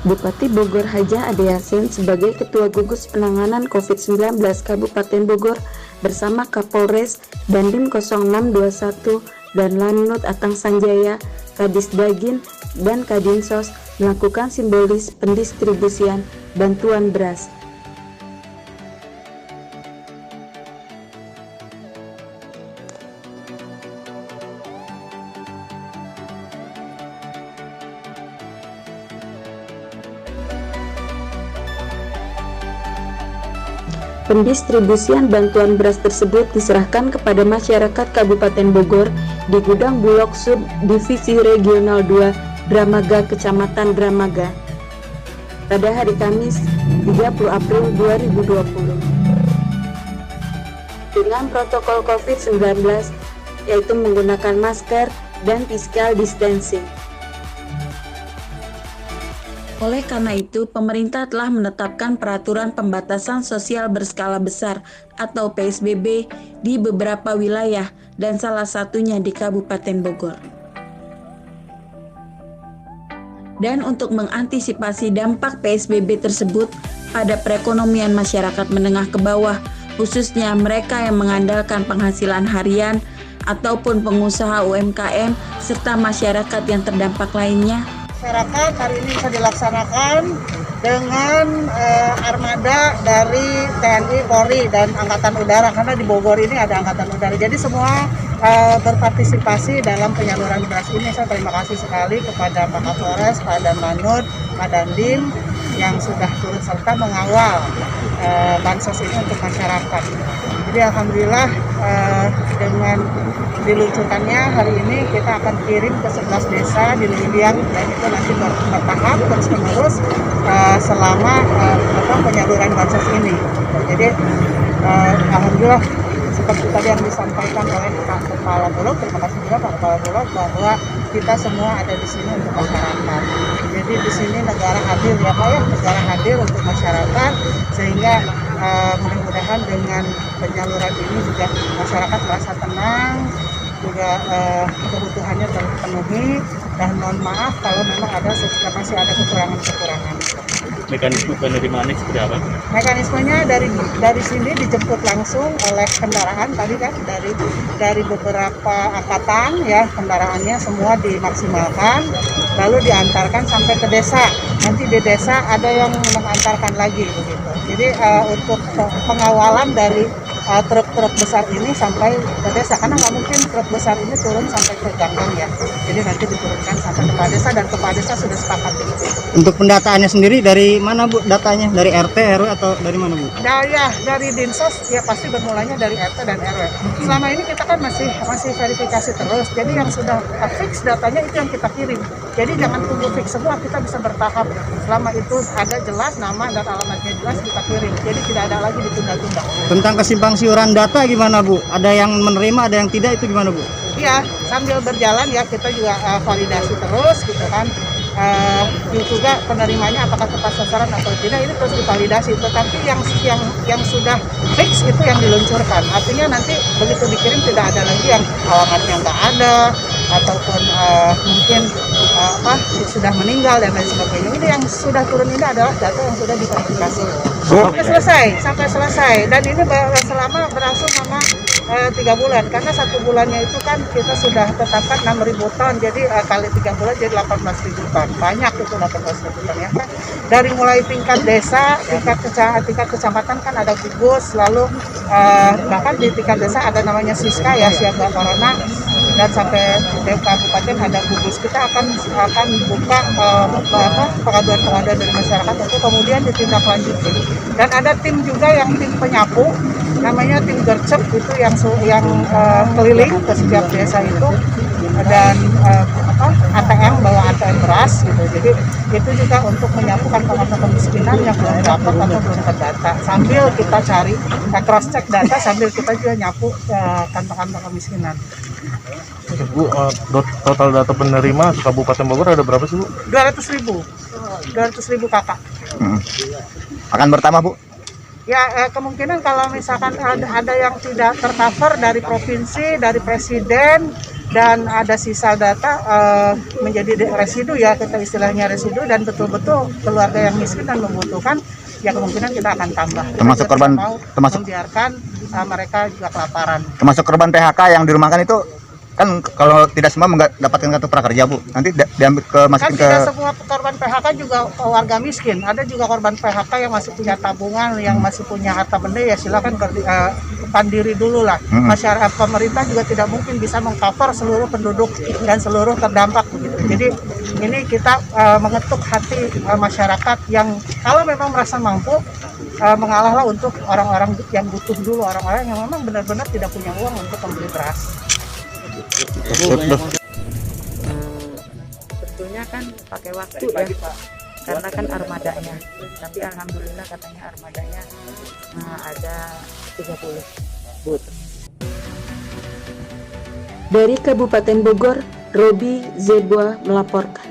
Bupati Bogor Hajah Ade Yasin sebagai Ketua Gugus Penanganan COVID-19 Kabupaten Bogor bersama Kapolres, Dandim 0621 dan Lanut Atang Sanjaya, Kadis Dagin, dan Kadinsos melakukan simbolis pendistribusian bantuan beras. Pendistribusian bantuan beras tersebut diserahkan kepada masyarakat Kabupaten Bogor di Gudang Bulog Sub Divisi Regional 2 Dramaga, Kecamatan Dramaga, pada hari Kamis 30 April 2020. Dengan protokol COVID-19, yaitu menggunakan masker dan physical distancing. Oleh karena itu, pemerintah telah menetapkan peraturan pembatasan sosial berskala besar atau PSBB di beberapa wilayah dan salah satunya di Kabupaten Bogor. Dan untuk mengantisipasi dampak PSBB tersebut pada perekonomian masyarakat menengah ke bawah, khususnya mereka yang mengandalkan penghasilan harian ataupun pengusaha UMKM serta masyarakat yang terdampak lainnya, masyarakat hari ini bisa dilaksanakan dengan armada dari TNI, Polri, dan Angkatan Udara, karena di Bogor ini ada Angkatan Udara. Jadi semua berpartisipasi dalam penyaluran beras ini. Saya terima kasih sekali kepada Pak Kapolres, Pak Lanut, Pak Dandim yang sudah turut serta mengawal bansos ini untuk masyarakat. Jadi alhamdulillah dengan diluncurkannya hari ini kita akan kirim ke 11 desa di Liliang, dan itu nanti bertahap terus menerus selama penyaluran bansos ini. Jadi alhamdulillah seperti tadi yang disampaikan oleh Pak Kepala Bulog, terima kasih juga Pak Kepala Bulog, bahwa kita semua ada di sini untuk masyarakat. Jadi di sini negara hadir ya Pak ya, negara hadir untuk masyarakat, sehingga mudah-mudahan dengan penyaluran ini juga masyarakat merasa tenang, juga kebutuhannya terpenuhi, dan mohon maaf kalau memang masih ada kekurangan-kekurangan. Mekanisme penerimaannya seperti apa? Mekanismenya dari sini dijemput langsung oleh kendaraan tadi kan, dari beberapa angkatan ya, kendaraannya semua dimaksimalkan, lalu diantarkan sampai ke desa. Nanti di desa ada yang mengantarkan lagi begitu. Jadi untuk pengawalan dari truk-truk besar ini sampai ke desa, karena nggak mungkin truk besar ini turun sampai ke ganggang ya. Jadi nanti diturunkan sampai ke desa, dan kepala desa sudah sepakat begitu. Untuk pendataannya sendiri dari mana Bu datanya? Dari RT, RW atau dari mana Bu? Dari Dinsos ya, pasti bermulanya dari RT dan RW. Selama ini kita kan masih verifikasi terus. Jadi yang sudah fix datanya itu yang kita kirim. Jadi jangan tunggu fix semua, kita bisa bertahap. Selama itu ada jelas nama dan alamatnya jelas, kita kirim. Jadi tidak ada lagi ditunda-tunda. Tentang kesimpang siuran data gimana Bu? Ada yang menerima, ada yang tidak, itu gimana Bu? Iya, sambil berjalan ya kita juga validasi terus gitu kan. Juga penerimanya apakah tepat sasaran atau tidak, ini terus divalidasi. Tetapi yang sudah fix itu yang diluncurkan. Artinya nanti begitu dikirim tidak ada lagi yang alamatnya nggak ada, ataupun mungkin sudah meninggal dan lain sebagainya. Ini yang sudah turun ini adalah data yang sudah diverifikasi sampai selesai, dan ini selama berlangsung selama 3 bulan, karena 1 bulannya itu kan kita sudah tetapkan 6.000 ton, jadi kali 3 bulan jadi 18.000 ton, banyak itu 18.000 ton ya. Dari mulai tingkat desa, tingkat kecamatan kan ada gugus, lalu bahkan di tingkat desa ada namanya Siska ya, siaga corona, dan sampai kabupaten ada gugus. Kita akan buka pengaduan-pengaduan dari masyarakat untuk kemudian ditindaklanjuti. Dan ada tim juga yang tim penyapu, namanya tim gercep, itu yang keliling ke setiap desa itu, dan ATM, bawa ATM beras gitu. Jadi itu juga untuk menyapu kantong-kantong kemiskinan yang belum dapat atau belum terdata. Sambil kita cari cross check data, sambil kita juga nyapu kantong-kantong kemiskinan. Bu, total data penerima Kabupaten Bogor ada berapa sih Bu? 200.000 kakak. Akan bertambah Bu? Ya, kemungkinan kalau misalkan ada yang tidak tercover dari provinsi, dari presiden, dan ada sisa data menjadi residu ya, kita istilahnya residu, dan betul-betul keluarga yang miskin dan membutuhkan, ya kemungkinan kita akan tambah. Termasuk Kita korban, tidak mau termasuk membiarkan mereka juga kelaparan. termasuk korban PHK yang dirumahkan itu kan kalau tidak semua mendapatkan kartu prakerja Bu, nanti diambil Kan masukin ke tidak semua korban PHK juga warga miskin, ada juga korban PHK yang masih punya tabungan, yang masih punya harta benda, ya silakan pandiri dulu lah. Masyarakat, pemerintah juga tidak mungkin bisa mengcover seluruh penduduk dan seluruh terdampak begitu. Jadi ini kita mengetuk hati masyarakat yang kalau memang merasa mampu, mengalahlah untuk orang-orang yang butuh dulu, orang-orang yang memang benar-benar tidak punya uang untuk membeli beras. Sebetulnya kan pakai waktu ya, karena kan armadanya, tapi alhamdulillah katanya armadanya ada 30 booth. Dari Kabupaten Bogor, Robi Zebua melaporkan.